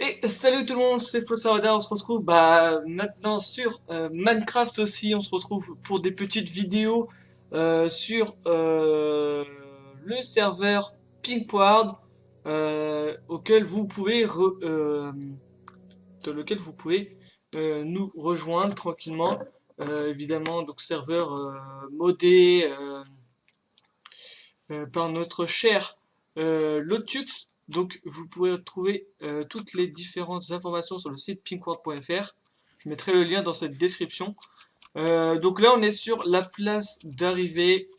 Et salut tout le monde, c'est Flossarada, on se retrouve maintenant sur Minecraft aussi, on se retrouve pour des petites vidéos sur le serveur Pinkward auquel vous pouvez dans lequel vous pouvez nous rejoindre tranquillement. Évidemment, donc serveur modé par notre cher Lotux. Donc vous pouvez trouver toutes les différentes informations sur le site pinkward.fr. Je mettrai le lien dans cette description. Donc là on est sur la place d'arrivée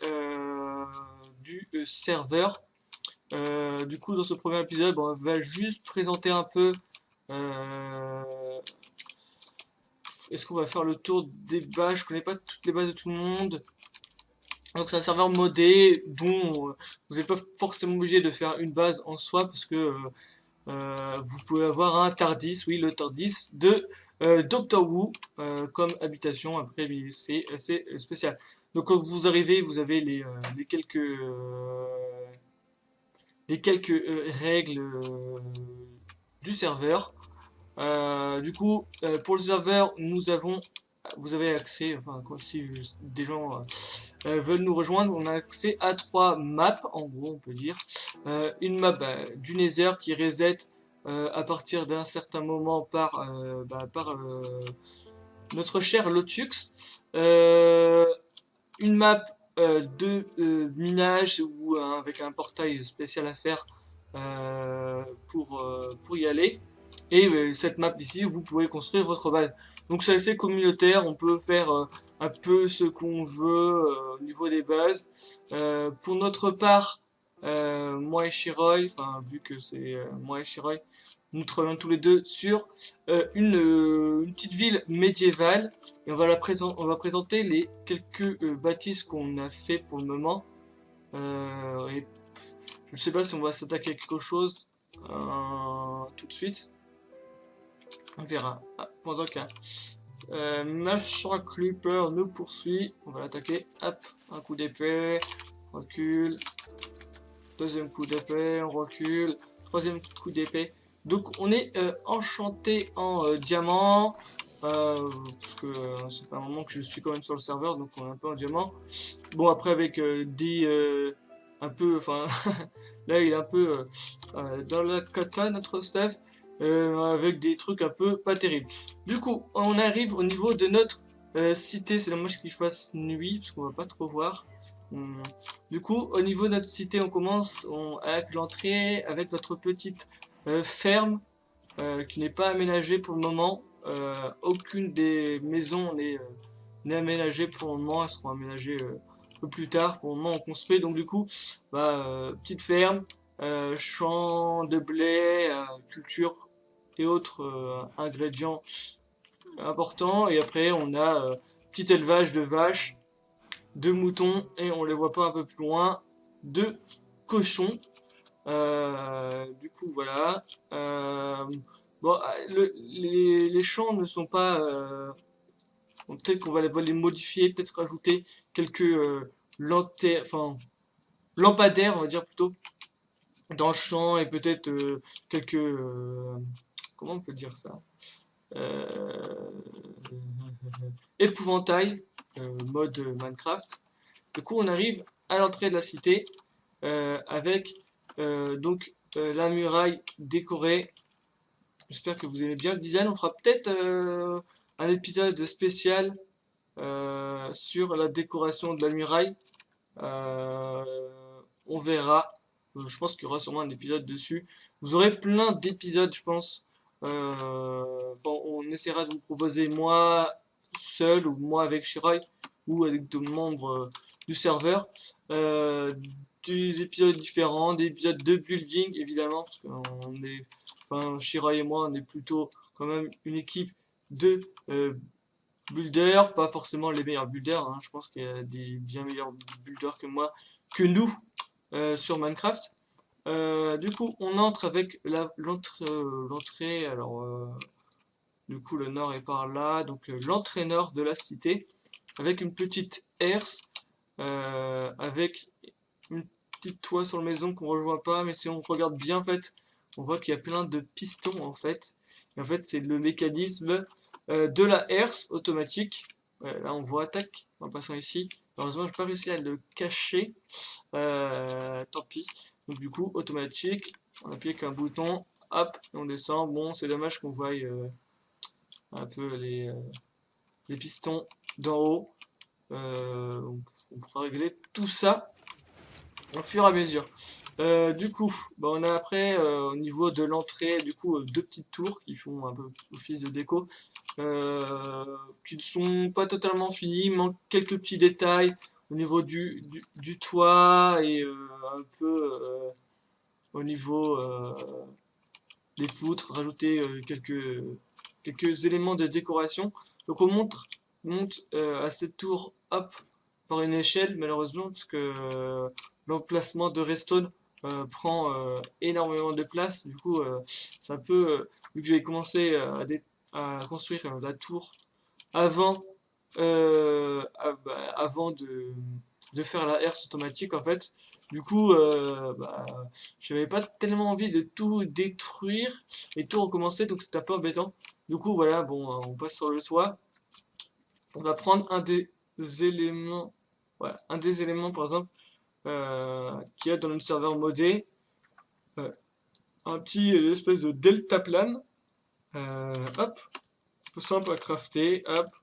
du serveur. Du coup dans ce premier épisode on va juste présenter un peu. euh, Est-ce qu'on va faire le tour des bases? Je connais pas toutes les bases de tout le monde. Donc c'est un serveur modé dont vous n'êtes pas forcément obligé de faire une base en soi parce que vous pouvez avoir un TARDIS, oui le TARDIS de Doctor Who comme habitation. Après c'est assez spécial. Donc quand vous arrivez, vous avez les quelques règles du serveur. Du coup, pour le serveur, vous avez accès, enfin, si des gens veulent nous rejoindre, on a accès à trois maps, en gros, on peut dire. Une map du Nether qui reset à partir d'un certain moment par notre cher Lotux. Une map de minage ou avec un portail spécial à faire pour y aller. Et cette map ici, vous pouvez construire votre base. Donc c'est assez communautaire, on peut faire un peu ce qu'on veut au niveau des bases. Pour notre part, moi et Shiroy, enfin vu que c'est moi et Shiroy, nous travaillons tous les deux sur une petite ville médiévale et on va présenter les quelques bâtisses qu'on a fait pour le moment. Et je ne sais pas si on va s'attaquer à quelque chose tout de suite. On verra. Ah, pendant qu'un machin creeper nous poursuit, on va l'attaquer. Hop, un coup d'épée, recule. Deuxième coup d'épée, on recule. Troisième coup d'épée. Donc on est enchanté en diamant. Parce que c'est pas un moment que je suis quand même sur le serveur, donc on est un peu en diamant. Bon après avec un peu, enfin là il est un peu dans la cata notre stuff, avec des trucs un peu pas terribles. Du coup on arrive au niveau de notre cité, c'est dommage qu'il fasse nuit parce qu'on va pas trop voir. Hum. Du coup au niveau de notre cité on commence avec l'entrée, avec notre petite ferme qui n'est pas aménagée pour le moment. Aucune des maisons n'est aménagée pour le moment, elles seront aménagées un peu plus tard. Pour le moment, on construit, donc du coup, petite ferme, champ de blé, culture et autres ingrédients importants. Et après, on a petit élevage de vaches, de moutons, et on les voit pas un peu plus loin, de cochons. Du coup, voilà. Bon, les champs ne sont pas. Peut-être qu'on va les modifier, peut-être rajouter quelques enfin, lampadaires, on va dire plutôt, dans le champ et peut-être quelques. Comment on peut dire ça? euh, Épouvantail, mode Minecraft. Du coup, on arrive à l'entrée de la cité avec la muraille décorée. J'espère que vous aimez bien le design. On fera peut-être un épisode spécial sur la décoration de la muraille. Euh, on verra. Je pense qu'il y aura sûrement un épisode dessus. Vous aurez plein d'épisodes, je pense. Enfin, on essaiera de vous proposer moi seul ou moi avec Shirai ou avec d'autres membres du serveur. Euh, des épisodes différents, des épisodes de building évidemment, parce qu'on est, enfin Shirai et moi, on est plutôt quand même une équipe de builders, pas forcément les meilleurs builders, hein. Je pense qu'il y a des bien meilleurs builders que moi, que nous, sur Minecraft. Du coup, on entre avec l'entrée. Alors, du coup, le nord est par là. Donc, l'entrée nord de la cité, avec une petite herse, avec une petite toit sur la maison qu'on ne rejoint pas. Mais si on regarde bien, en fait, on voit qu'il y a plein de pistons en fait. Et en fait, c'est le mécanisme de la herse automatique. Ouais, là, on voit, tac, en passant ici. Heureusement, j'ai pas réussi à le cacher. Tant pis. Donc du coup, automatique, on appuie avec un bouton, hop, et on descend. Bon, c'est dommage qu'on voie un peu les pistons d'en haut. On pourra régler tout ça au fur et à mesure. Du coup, bah, on a après au niveau de l'entrée, du coup, deux petites tours qui font un peu office de déco, qui ne sont pas totalement finies, il manque quelques petits détails au niveau du toit et un peu au niveau des poutres, rajouter quelques éléments de décoration. Donc monte à cette tour, hop, par une échelle, malheureusement, parce que l'emplacement de Redstone prend énormément de place. Du coup, c'est un peu, vu que j'avais commencé à construire la tour avant, avant de faire la herse automatique, en fait. Du coup, j'avais pas tellement envie de tout détruire et tout recommencer, donc c'était un peu embêtant. Du coup, voilà, bon, on passe sur le toit. On va prendre un des éléments, voilà, un des éléments par exemple qu'il y a dans le serveur modé, euh, un petit espèce de deltaplane, hop, simple à crafter, hop,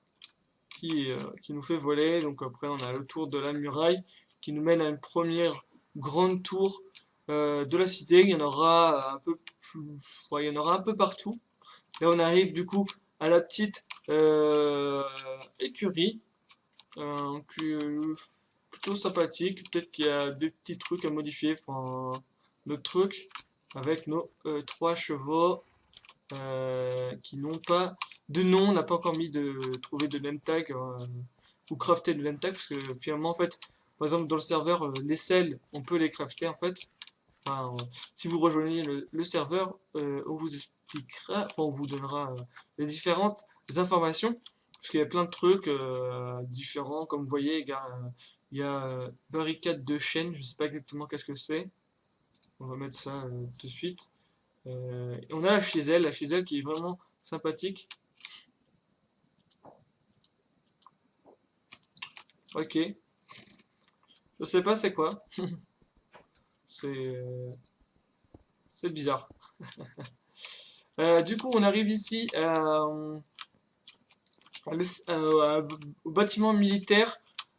qui nous fait voler. Donc après on a le tour de la muraille qui nous mène à une première grande tour de la cité. Il y en aura un peu plus, ouais, il y en aura un peu partout. Là on arrive du coup à la petite écurie qui est plutôt sympathique. Peut-être qu'il y a des petits trucs à modifier, enfin notre truc avec nos trois chevaux qui n'ont pas de nom. On n'a pas encore mis de trouver de name tag ou crafter de name tag parce que finalement en fait, par exemple dans le serveur, les selles on peut les crafter en fait. Enfin, si vous rejoignez le serveur, on vous expliquera, enfin on vous donnera les différentes informations parce qu'il y a plein de trucs différents. Comme vous voyez, il y a barricade de chaîne, je sais pas exactement qu'est-ce que c'est. On va mettre ça tout de suite. Et on a la chiselle qui est vraiment sympathique. Ok, je sais pas c'est quoi. C'est c'est bizarre. Du coup, on arrive ici au bâtiment militaire.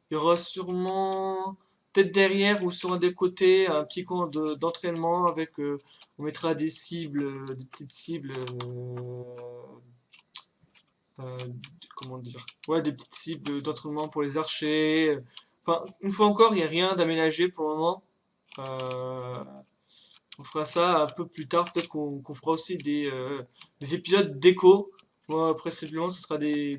Il y aura sûrement, peut-être derrière ou sur un des côtés, un petit camp d'entraînement avec, on mettra des cibles, des petites cibles, euh, comment dire, ouais, des petites cibles d'entraînement pour les archers. Enfin, une fois encore, il n'y a rien d'aménagé pour le moment. Euh, on fera ça un peu plus tard. Peut-être qu'on fera aussi des épisodes déco. Moi, précisément, ce sera des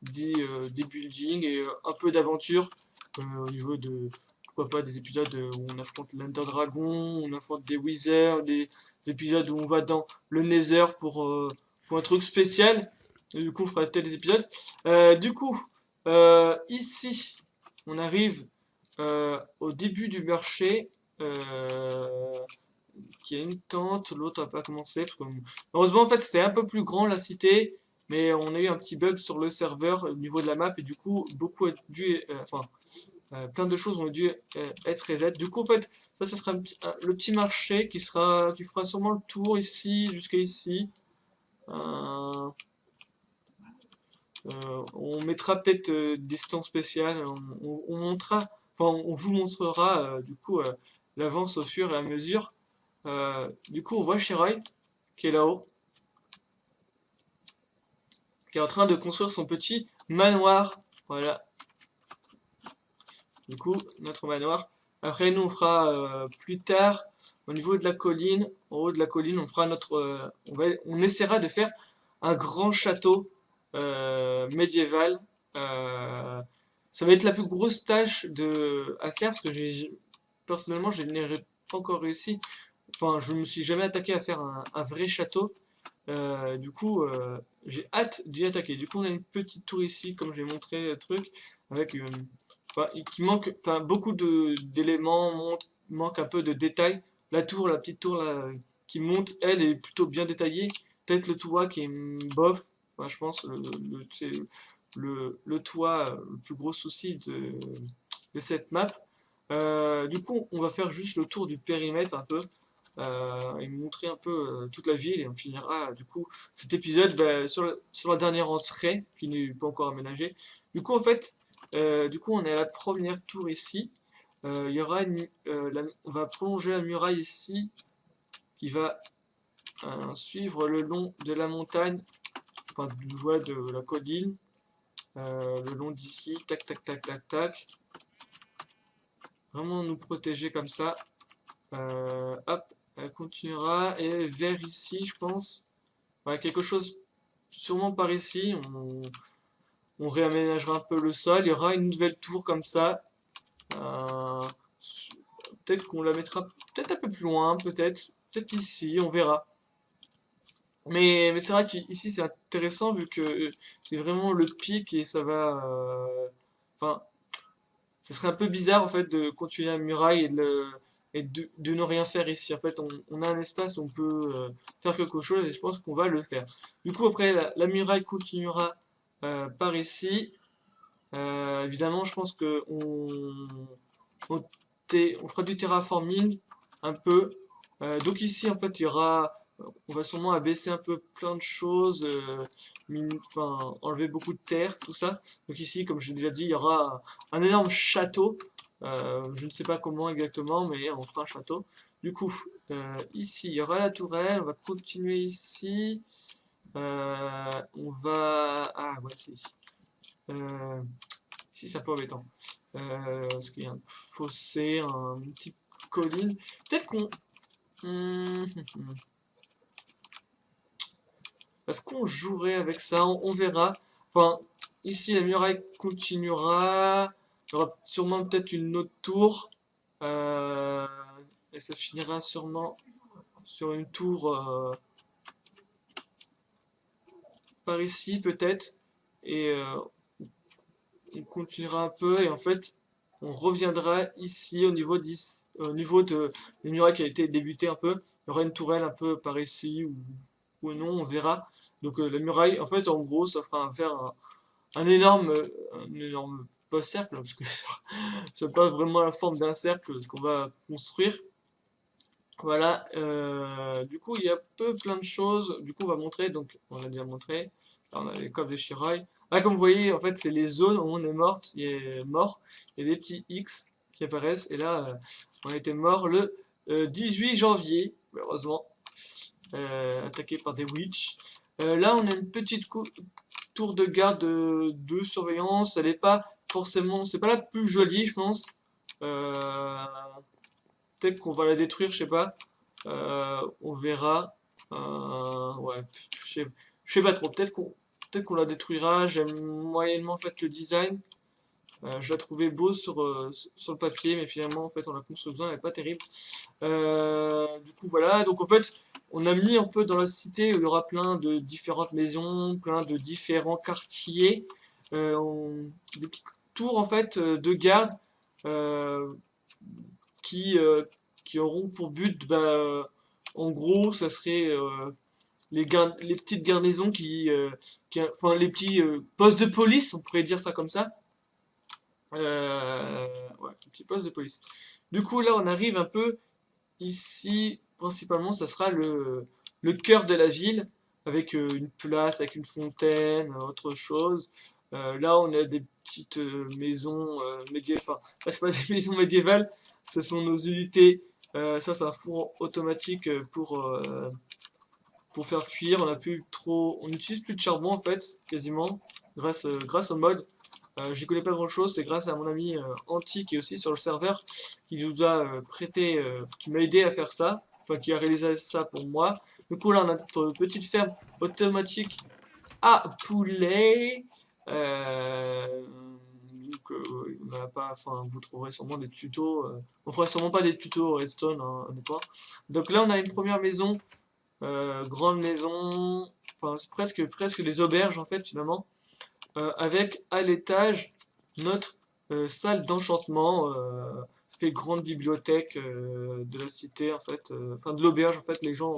buildings et un peu d'aventure au niveau de, pourquoi pas, des épisodes où on affronte l'Ender Dragon, on affronte des Wizards, des épisodes où on va dans le Nether pour un truc spécial. Et du coup, on fera peut-être des épisodes. Du coup, ici, on arrive au début du marché. Qui a une tente, l'autre n'a pas commencé. Heureusement, en fait, c'était un peu plus grand la cité, mais on a eu un petit bug sur le serveur au niveau de la map, et du coup, plein de choses ont dû être reset. Du coup, en fait, ça sera le petit marché qui fera sûrement le tour ici, jusqu'à ici. Euh, on mettra peut-être des stands spéciales, on montrera, enfin, on vous montrera du coup l'avance au fur et à mesure. Du coup, on voit Shirai qui est là-haut, qui est en train de construire son petit manoir. Voilà, du coup, notre manoir. Après, nous, on fera plus tard, au niveau de la colline, en haut de la colline, on fera on essaiera de faire un grand château médiéval. Euh, Ça va être la plus grosse tâche à faire parce que personnellement, je n'ai pas encore réussi. Enfin, je me suis jamais attaqué à faire un vrai château. Du coup, j'ai hâte d'y attaquer. Du coup, on a une petite tour ici, comme j'ai montré le truc, avec enfin, qui manque, enfin, beaucoup d'éléments, manque un peu de détails. La tour, la petite tour là, qui monte, elle, est plutôt bien détaillée. Peut-être le toit qui est bof. Enfin, je pense c'est le toit, le plus gros souci de cette map. Du coup, on va faire juste le tour du périmètre un peu. Et montrer un peu toute la ville et on finira du coup cet épisode sur la dernière entrée qui n'est pas encore aménagée. Du coup en fait, du coup on est à la première tour ici. Il y aura on va prolonger la muraille ici qui va suivre le long de la montagne, enfin du doigt de la colline, le long d'ici, tac tac tac tac tac. Vraiment nous protéger comme ça. Hop, elle continuera et vers ici je pense. Ouais, quelque chose sûrement par ici. On réaménagera un peu le sol. Il y aura une nouvelle tour comme ça. Euh, peut-être qu'on la mettra peut-être un peu plus loin, peut-être ici, on verra. Mais c'est vrai qu'ici c'est intéressant vu que c'est vraiment le pic et ça va. Enfin, ce serait un peu bizarre en fait de continuer la muraille et de ne rien faire ici. En fait, on a un espace où on peut faire quelque chose et je pense qu'on va le faire. Du coup, après, la muraille continuera par ici. Évidemment, je pense que on, on fera du terraforming un peu. Donc ici, en fait, il y aura, on va sûrement abaisser un peu plein de choses, enfin, enlever beaucoup de terre, tout ça. Donc ici, comme j'ai déjà dit, il y aura un énorme château. Je ne sais pas comment exactement, mais on fera un château. Du coup, ici, il y aura la tourelle. On va continuer ici. On va... Ah ouais, c'est ici. Euh, Ici, c'est un peu embêtant. Parce qu'il y a un fossé, une petite colline. Peut-être qu'on... Est-ce qu'on jouerait avec ça? On verra. Enfin, ici, la muraille continuera. Il y aura sûrement peut-être une autre tour. Euh, et ça finira sûrement sur une tour par ici, peut-être. Et on continuera un peu. Et en fait, on reviendra ici au niveau, au niveau de la muraille qui a été débutée un peu. Il y aura une tourelle un peu par ici ou non, on verra. Donc la muraille, en fait, en gros, ça fera faire un énorme pas cercle, parce que ça n'a pas vraiment la forme d'un cercle, ce qu'on va construire. Voilà, du coup, il y a plein de choses. Du coup, on va montrer, donc, on a déjà montré. Là, on a les coffres de Shiroi. Là, comme vous voyez, en fait, c'est les zones où on est mort. Il y a des petits X qui apparaissent. Et là, on était mort le 18 janvier, malheureusement, attaqué par des witch. Là, on a une petite tour de garde de surveillance. Elle n'est pas forcément, c'est pas la plus jolie, je pense. Euh, Peut-être qu'on va la détruire, je sais pas. On verra. Ouais, je sais pas trop. Peut-être qu'on la détruira. J'aime moyennement en fait le design. Je la trouvais beau sur le papier, mais finalement en fait en la construction elle n'est pas terrible. Du coup voilà. Donc en fait on a mis un peu dans la cité où il y aura plein de différentes maisons, plein de différents quartiers, des petites tours en fait de garde. Euh, qui, euh, qui auront pour but, en gros, ça serait les petites garnisons enfin les petits postes de police, on pourrait dire ça comme ça. Ouais, les petits postes de police. Du coup, là, on arrive un peu ici, principalement, ça sera le cœur de la ville, avec une place, avec une fontaine, autre chose. Là, on a des petites maisons médiévales, enfin, c'est pas des maisons médiévales, ce sont nos unités. Ça, c'est un four automatique pour faire cuire. On n'utilise plus de charbon en fait, quasiment, grâce au mode. J'y connais pas grand chose, c'est grâce à mon ami Anti qui est aussi sur le serveur, qui nous a prêté, qui m'a aidé à faire ça, enfin qui a réalisé ça pour moi. Du coup là on a notre petite ferme automatique à poulet. Euh, on n'a pas, enfin vous trouverez sûrement des tutos. On fera sûrement pas des tutos Redstone, hein, honnêtement. Donc là on a une première maison, grande maison, enfin c'est presque des auberges en fait finalement. Avec à l'étage notre salle d'enchantement. fait grande bibliothèque de la cité en fait, enfin de l'auberge en fait, les gens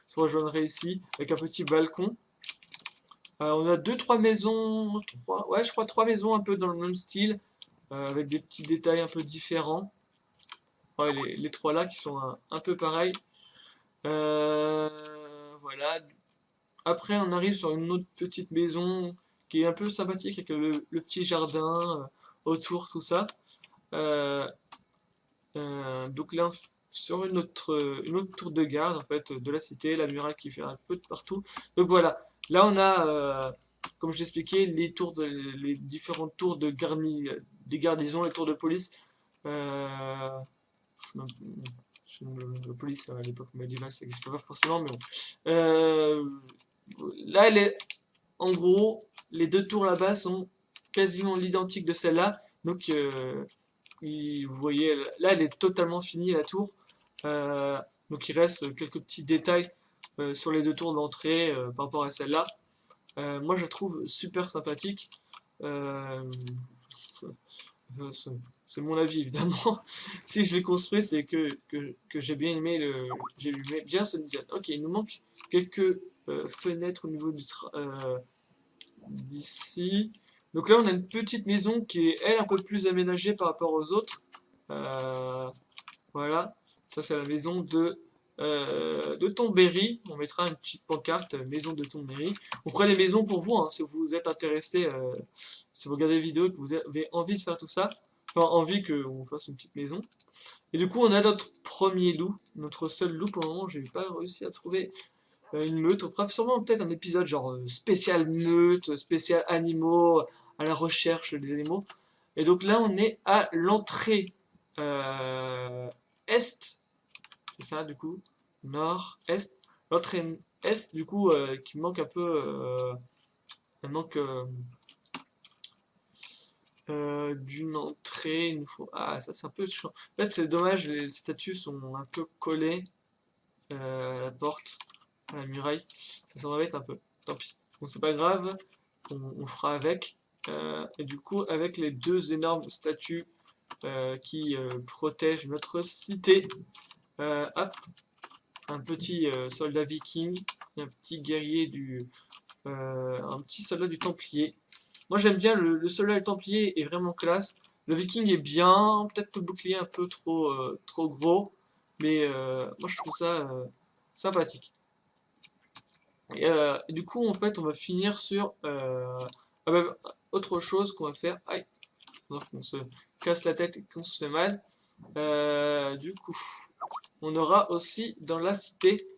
se rejoindraient ici avec un petit balcon. On a deux, trois maisons, trois, ouais je crois trois maisons un peu dans le même style, avec des petits détails un peu différents. Ouais, les trois là qui sont un peu pareils. Voilà. Après, on arrive sur une autre petite maison qui est un peu sympathique avec le petit jardin autour, tout ça. Euh, donc là, sur une autre tour de garde en fait de la cité, la muraille qui fait un peu de partout. Donc voilà. Là, on a, comme je l'expliquais, les différentes tours des garnisons, les tours de police. Euh, la police à l'époque médiévale, ça n'existe pas forcément, mais bon. Euh, Là, en gros, les deux tours là-bas sont quasiment l'identique de celle-là. Donc, vous voyez, là, elle est totalement finie, la tour. Euh, donc, il reste quelques petits détails sur les deux tours d'entrée par rapport à celle-là. Moi, je la trouve super sympathique. Euh, c'est mon avis, évidemment. Si je l'ai construit, c'est que j'ai bien aimé j'ai aimé bien ce design. Ok, il nous manque quelques fenêtres au niveau d'ici. Donc là, on a une petite maison qui est, elle, un peu plus aménagée par rapport aux autres. Euh, voilà. Ça, c'est la maison de Tombéry. On mettra une petite pancarte, maison de Tombéry. On fera les maisons pour vous, hein, si vous êtes intéressé, si vous regardez les vidéos et que vous avez envie de faire tout ça. Enfin, envie qu'on fasse une petite maison. Et du coup, on a notre premier loup, notre seul loup pour le moment. J'ai pas réussi à trouver une meute. On fera sûrement peut-être un épisode genre spécial meute, spécial animaux, à la recherche des animaux. Et donc là, on est à l'entrée est, c'est ça du coup, nord, est. L'entrée est du coup qui manque un peu, elle manque d'une entrée, ah ça c'est un peu chiant. En fait c'est dommage, les statues sont un peu collées à la porte, à la muraille. Ça s'embête un peu. Tant pis. Bon, c'est pas grave, on fera avec. Et du coup, avec les deux énormes statues qui protègent notre cité, hop, un petit soldat viking, un petit guerrier un petit soldat du Templier. Moi j'aime bien le soldat du Templier est vraiment classe. Le Viking est bien, peut-être le bouclier un peu trop gros, mais moi je trouve ça sympathique. Et du coup, en fait, on va finir sur autre chose qu'on va faire. Aïe, donc on se casse la tête et qu'on se fait mal. Du coup, on aura aussi dans la cité,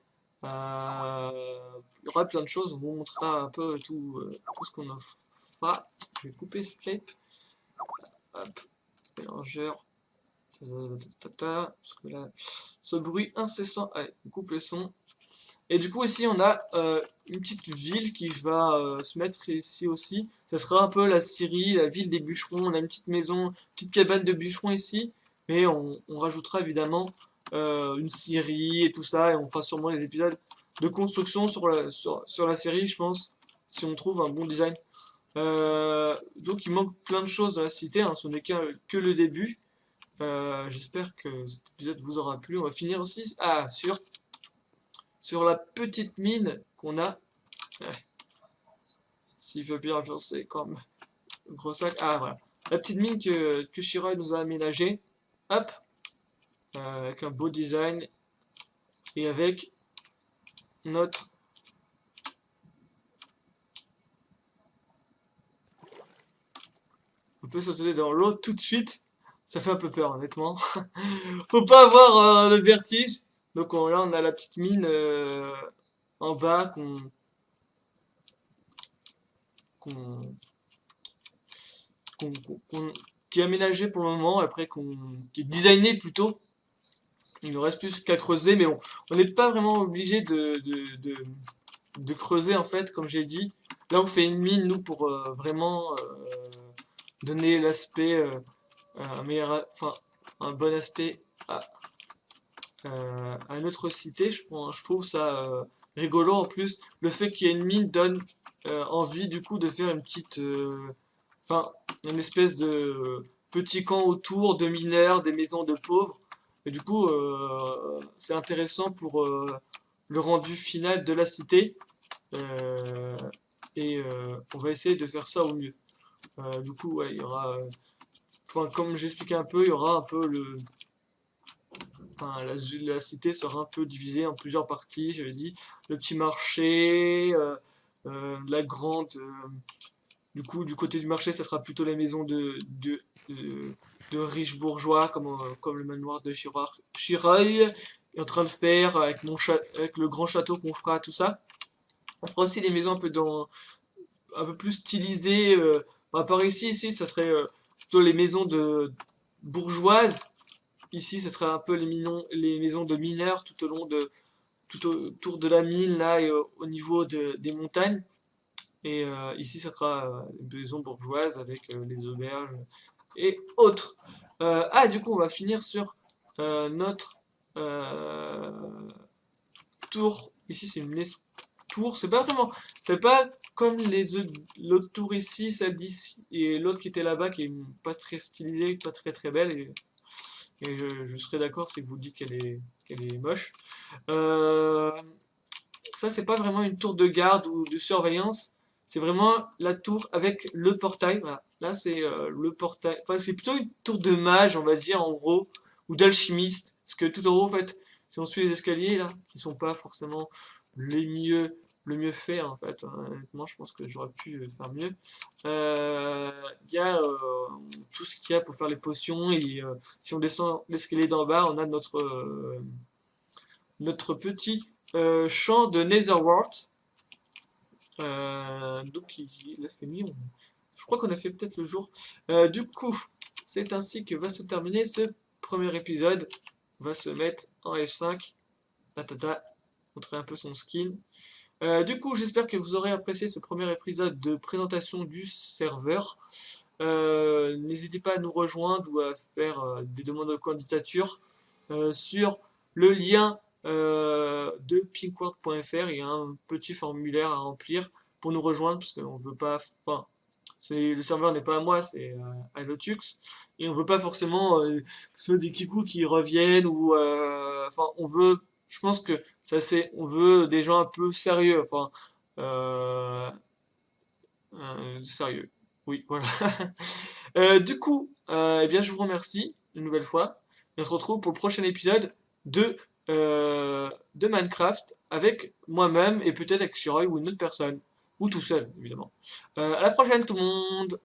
il y aura plein de choses. On vous montrera un peu tout ce qu'on fera. Je vais couper Skype. Hop, mélangeur. Parce que là, ce bruit incessant. Allez, on coupe le son. Et du coup ici on a une petite ville qui va se mettre ici aussi. Ça sera un peu la Syrie, la ville des bûcherons. On a une petite maison, une petite cabane de bûcherons ici. Mais on rajoutera évidemment une Syrie et tout ça. Et on fera sûrement les épisodes de construction sur la Syrie, je pense. Si on trouve un bon design. Donc il manque plein de choses dans la cité. Hein, ce n'est que le début. J'espère que cet épisode vous aura plu. On va finir aussi sur la petite mine qu'on a. S'il veut bien avancer comme gros sac. Ah voilà. La petite mine que Shiroy nous a aménagée. Hop. Avec un beau design. Et avec notre. On peut sauter dans l'eau tout de suite. Ça fait un peu peur honnêtement. Faut pas avoir le vertige. Donc là on a la petite mine en bas qu'on qu'on- qu'on- qui est aménagé pour le moment, après qui est designé plutôt. Il ne reste plus qu'à creuser, mais bon, on n'est pas vraiment obligé de creuser en fait, comme j'ai dit. Là, on fait une mine, nous, pour vraiment donner l'aspect, un meilleur, enfin, un bon aspect à notre cité. Je trouve ça rigolo en plus. Le fait qu'il y ait une mine donne envie du coup de faire une petite, enfin, une espèce petits camps autour de mineurs, des maisons de pauvres. Et du coup, c'est intéressant pour le rendu final de la cité. Euh, on va essayer de faire ça au mieux. Du coup, ouais, il y aura, enfin, comme j'expliquais un peu, il y aura un peu enfin, la cité sera un peu divisée en plusieurs parties. J'avais dit le petit marché, la grande. Du coup, du côté du marché, ça sera plutôt les maisons de, de riches bourgeois, comme le manoir de Chirail est en train de faire avec avec le grand château qu'on fera, tout ça. On fera aussi des maisons un peu plus stylisées. Par ici, ça serait plutôt les maisons de bourgeoises. Ici, ce serait un peu les maisons de mineurs tout autour de la mine, là, et au niveau des montagnes. Et ici, ça sera une maison bourgeoise avec les auberges et autres. Du coup, on va finir sur notre euh, tour. Ici, c'est une tour. C'est pas vraiment. C'est pas comme l'autre tour ici, celle d'ici, et l'autre qui était là-bas, qui est pas très stylisée, pas très très belle. Et je serais d'accord si vous dites qu'elle est moche. Euh, Ça, c'est pas vraiment une tour de garde ou de surveillance. C'est vraiment la tour avec le portail. Voilà. Là, c'est le portail. Enfin, c'est plutôt une tour de mage, on va dire, en gros, ou d'alchimiste. Parce que tout en haut, en fait, si on suit les escaliers, là, qui sont pas forcément les mieux, le mieux fait, en fait. Honnêtement, je pense que j'aurais pu faire mieux. Il y a tout ce qu'il y a pour faire les potions. Et si on descend l'escalier d'en bas, on a notre petit champ de Netherwort. Donc il a fait nuit. Je crois qu'on a fait peut-être le jour. Du coup, c'est ainsi que va se terminer ce premier épisode. On va se mettre en F5. Montrer un peu son skin. Du coup, j'espère que vous aurez apprécié ce premier épisode de présentation du serveur. N'hésitez pas à nous rejoindre ou à faire des demandes de candidature sur le lien de pinkworld.fr. Il y a un petit formulaire à remplir pour nous rejoindre parce qu'on veut pas. Enfin, le serveur n'est pas à moi, c'est à Lotux. Et on veut pas forcément que ce soit des kikous qui reviennent ou. Enfin, on veut. Je pense que ça c'est. On veut des gens un peu sérieux. Enfin. Euh, Sérieux. Oui, voilà. Du coup, eh bien, je vous remercie une nouvelle fois. Et on se retrouve pour le prochain épisode de Minecraft avec moi-même et peut-être avec Shiroy ou une autre personne. Ou tout seul, évidemment. À la prochaine, tout le monde!